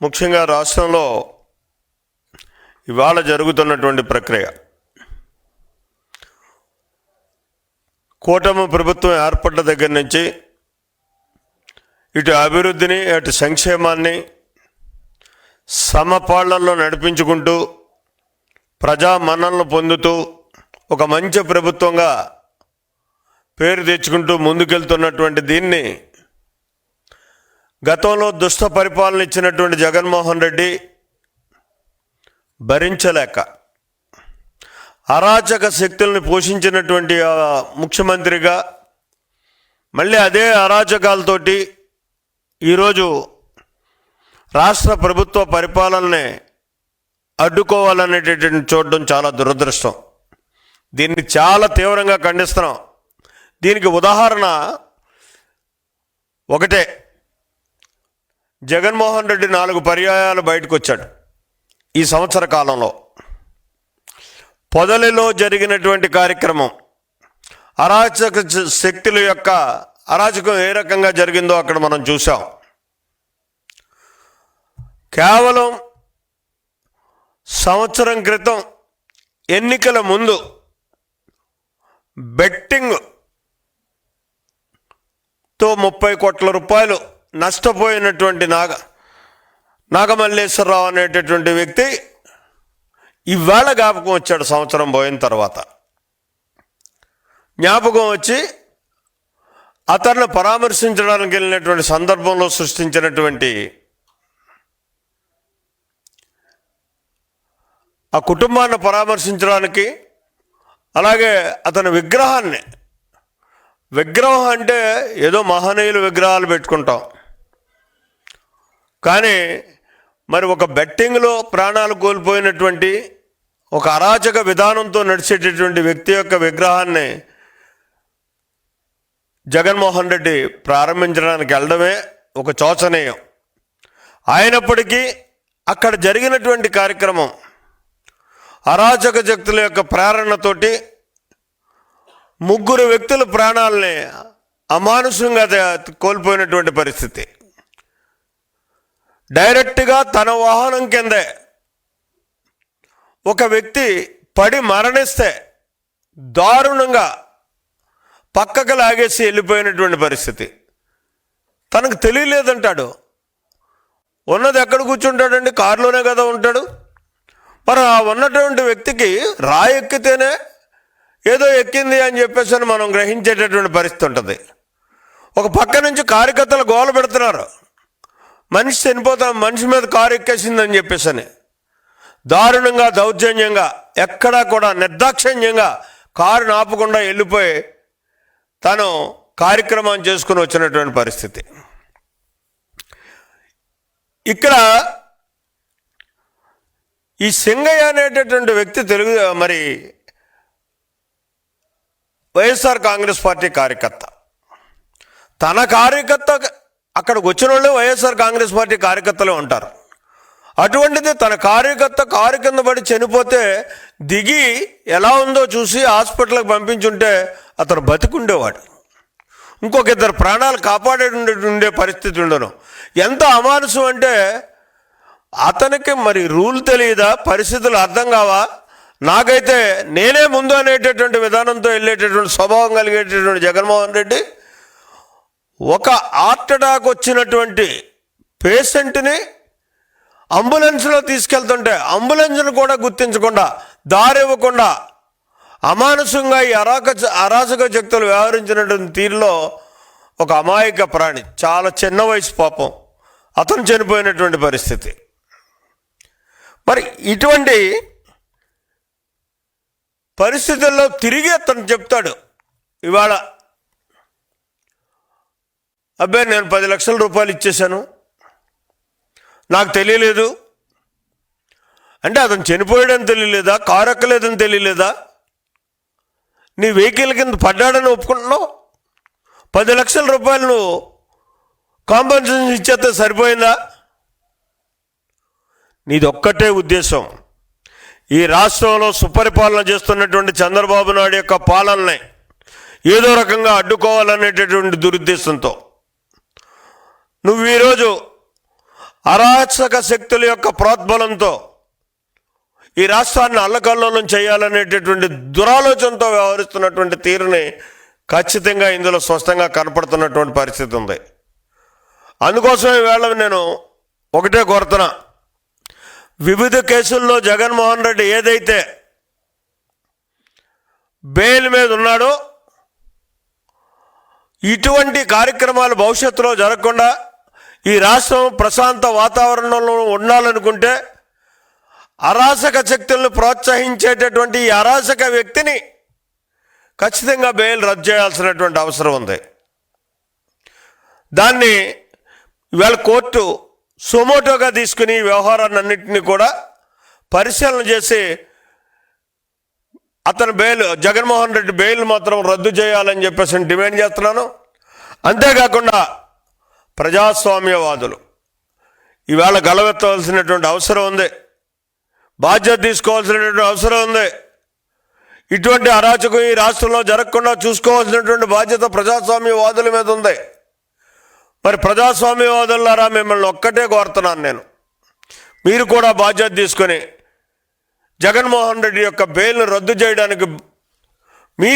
ముఖ్యంగా రాష్ట్రంలో ఇవాళ జరుగుతున్నటువంటి ప్రక్రియ, కూటమి ప్రభుత్వం ఏర్పడ్డ దగ్గర నుంచి ఇటు అభివృద్ధిని అటు సంక్షేమాన్ని సమపాళ్లలో నడిపించుకుంటూ ప్రజా మన్ననలు పొందుతూ ఒక మంచి ప్రభుత్వంగా పేరు తెచ్చుకుంటూ ముందుకెళ్తున్నటువంటి దీన్ని గతంలో దుష్ట పరిపాలన ఇచ్చినటువంటి జగన్మోహన్ రెడ్డి భరించలేక అరాచక శక్తుల్ని పోషించినటువంటి ముఖ్యమంత్రిగా మళ్ళీ అదే అరాచకాలతోటి ఈరోజు రాష్ట్ర ప్రభుత్వ పరిపాలనని అడ్డుకోవాలనేటటువంటి చూడడం చాలా దురదృష్టం. దీన్ని చాలా తీవ్రంగా ఖండిస్తున్నాం. దీనికి ఉదాహరణ ఒకటే, జగన్మోహన్ రెడ్డి 4 పర్యాయాలు బయటకు వచ్చాడు ఈ సంవత్సర కాలంలో. పొదలిలో జరిగినటువంటి కార్యక్రమం, అరాచక శక్తుల యొక్క అరాచకం ఏ రకంగా జరిగిందో అక్కడ మనం చూసాం. కేవలం సంవత్సరం క్రితం ఎన్నికల ముందు బెట్టింగ్తో 30 కోట్ల రూపాయలు నష్టపోయినటువంటి నాగమల్లేశ్వరరావు అనేటటువంటి వ్యక్తి ఇవాళ జ్ఞాపకం వచ్చాడు. సంవత్సరం పోయిన తర్వాత జ్ఞాపకం వచ్చి అతన్ని పరామర్శించడానికి వెళ్ళినటువంటి సందర్భంలో సృష్టించినటువంటి ఆ కుటుంబాన్ని పరామర్శించడానికి, అలాగే అతని విగ్రహం అంటే ఏదో మహనీయుల విగ్రహాలు పెట్టుకుంటాం, కానీ మరి ఒక బెట్టింగ్లో ప్రాణాలు కోల్పోయినటువంటి ఒక అరాచక విధానంతో నడిచేటటువంటి వ్యక్తి యొక్క విగ్రహాన్ని జగన్మోహన్ రెడ్డి ప్రారంభించడానికి వెళ్ళడమే ఒక శోచనీయం. అయినప్పటికీ అక్కడ జరిగినటువంటి కార్యక్రమం అరాచక శక్తుల యొక్క ప్రేరణతోటి 3 వ్యక్తుల ప్రాణాలని అమానుషంగా కోల్పోయినటువంటి పరిస్థితి. డైరెక్ట్గా తన వాహనం కిందే ఒక వ్యక్తి పడి మరణిస్తే దారుణంగా పక్కకు లాగేసి వెళ్ళిపోయినటువంటి పరిస్థితి. తనకు తెలియలేదంటాడు. ఉన్నది ఎక్కడ కూర్చుంటాడండి? కారులోనే కదా ఉంటాడు. మరి ఆ ఉన్నటువంటి వ్యక్తికి రాయి ఎక్కితేనే ఏదో ఎక్కింది అని చెప్పేసి మనం గ్రహించేటటువంటి పరిస్థితి ఉంటుంది. ఒక పక్క నుంచి కార్యకర్తలు గోల పెడుతున్నారు, మనిషి చనిపోతాం, మనిషి మీద కారు ఎక్కేసిందని చెప్పేసి దారుణంగా దౌర్జన్యంగా ఎక్కడా కూడా నిర్దాక్షిణ్యంగా కారుని ఆపకుండా వెళ్ళిపోయి తను కార్యక్రమం చేసుకుని వచ్చినటువంటి పరిస్థితి. ఇక్కడ ఈ సింగయ్య అనేటటువంటి వ్యక్తి మరి వైఎస్ఆర్ కాంగ్రెస్ పార్టీ కార్యకర్త. తన కార్యకర్త అక్కడికి వచ్చిన వాళ్ళు వైఎస్ఆర్ కాంగ్రెస్ పార్టీ కార్యకర్తలే ఉంటారు. అటువంటిది తన కార్యకర్త కారు కింద పడి చనిపోతే దిగి ఎలా ఉందో చూసి హాస్పిటల్కి పంపించుంటే అతను బతికుండేవాడు. ఇంకొక 2 ప్రాణాలు కాపాడే పరిస్థితి ఉండను. ఎంత అమానుషం అంటే అతనికి మరి రూల్ తెలియదా, పరిస్థితులు అర్థం కావా? నాకైతే నేనే ముందు అనేటటువంటి విధానంతో వెళ్ళేటటువంటి స్వభావం కలిగేటటువంటి జగన్మోహన్ రెడ్డి ఒక హార్ట్ అటాక్ వచ్చినటువంటి పేషెంట్ని అంబులెన్స్లో తీసుకెళ్తుంటే అంబులెన్స్ను కూడా గుర్తించకుండా, దారి ఇవ్వకుండా అమానుషంగా ఈ అరాచక శక్తులు వ్యవహరించినటువంటి తీరులో ఒక అమాయక ప్రాణి, చాలా చిన్న వయసు పాపం, అతను చనిపోయినటువంటి పరిస్థితి. మరి ఇటువంటి పరిస్థితుల్లో తిరిగి అతను చెప్తాడు ఇవాళ, అబ్బాయి నేను 10 లక్షల రూపాయలు ఇచ్చేశాను, నాకు తెలియలేదు అంటే అతను చనిపోయాడని తెలియలేదా? కారు ఎక్కలేదని తెలియలేదా? నీ వెహికల్ కింద పడ్డాడని ఒప్పుకుంటున్నావు, 10 లక్షల రూపాయలు నువ్వు కాంపన్సేషన్ ఇచ్చేస్తే సరిపోయిందా? నీదొక్కటే ఉద్దేశం, ఈ రాష్ట్రంలో సుపరిపాలన చేస్తున్నటువంటి చంద్రబాబు నాయుడు యొక్క పాలనని ఏదో రకంగా అడ్డుకోవాలనేటటువంటి దురుద్దేశంతో నువ్వు ఈరోజు అరాచక శక్తుల యొక్క ప్రోద్బలంతో ఈ రాష్ట్రాన్ని అల్లకల్లోలం చేయాలనేటటువంటి దురాలోచనతో వ్యవహరిస్తున్నటువంటి తీరుని ఖచ్చితంగా ఇందులో స్పష్టంగా కనపడుతున్నటువంటి పరిస్థితి ఉంది. అందుకోసం ఈవేళ నేను ఒకటే కోరుతున్నా, వివిధ కేసుల్లో జగన్మోహన్ రెడ్డి ఏదైతే బెయిల్ మీద ఉన్నాడో ఇటువంటి కార్యక్రమాలు భవిష్యత్తులో జరగకుండా ఈ రాష్ట్రం ప్రశాంత వాతావరణంలో ఉండాలనుకుంటే అరాచక శక్తులను ప్రోత్సహించేటటువంటి ఈ అరాచక వ్యక్తిని ఖచ్చితంగా బెయిల్ రద్దు చేయాల్సినటువంటి అవసరం ఉంది. దాన్ని ఇవాళ కోర్టు సుమోటోగా తీసుకుని ఈ వ్యవహారాన్ని అన్నింటినీ కూడా పరిశీలన చేసి అతను బెయిల్, జగన్మోహన్ రెడ్డి బెయిల్ మాత్రం రద్దు చేయాలని చెప్పేసి డిమాండ్ చేస్తున్నాను. అంతేకాకుండా ప్రజాస్వామ్యవాదులు ఈవేళ గలవెత్తవలసినటువంటి అవసరం ఉంది, బాధ్యత తీసుకోవాల్సినటువంటి అవసరం ఉంది. ఇటువంటి అరాచకం ఈ రాష్ట్రంలో జరగకుండా చూసుకోవాల్సినటువంటి బాధ్యత ప్రజాస్వామ్యవాదుల మీద ఉంది. మరి ప్రజాస్వామ్యవాదులారా, మిమ్మల్ని ఒక్కటే కోరుతున్నాను నేను, మీరు కూడా బాధ్యత తీసుకొని జగన్మోహన్ రెడ్డి యొక్క బెయిల్ను రద్దు చేయడానికి మీ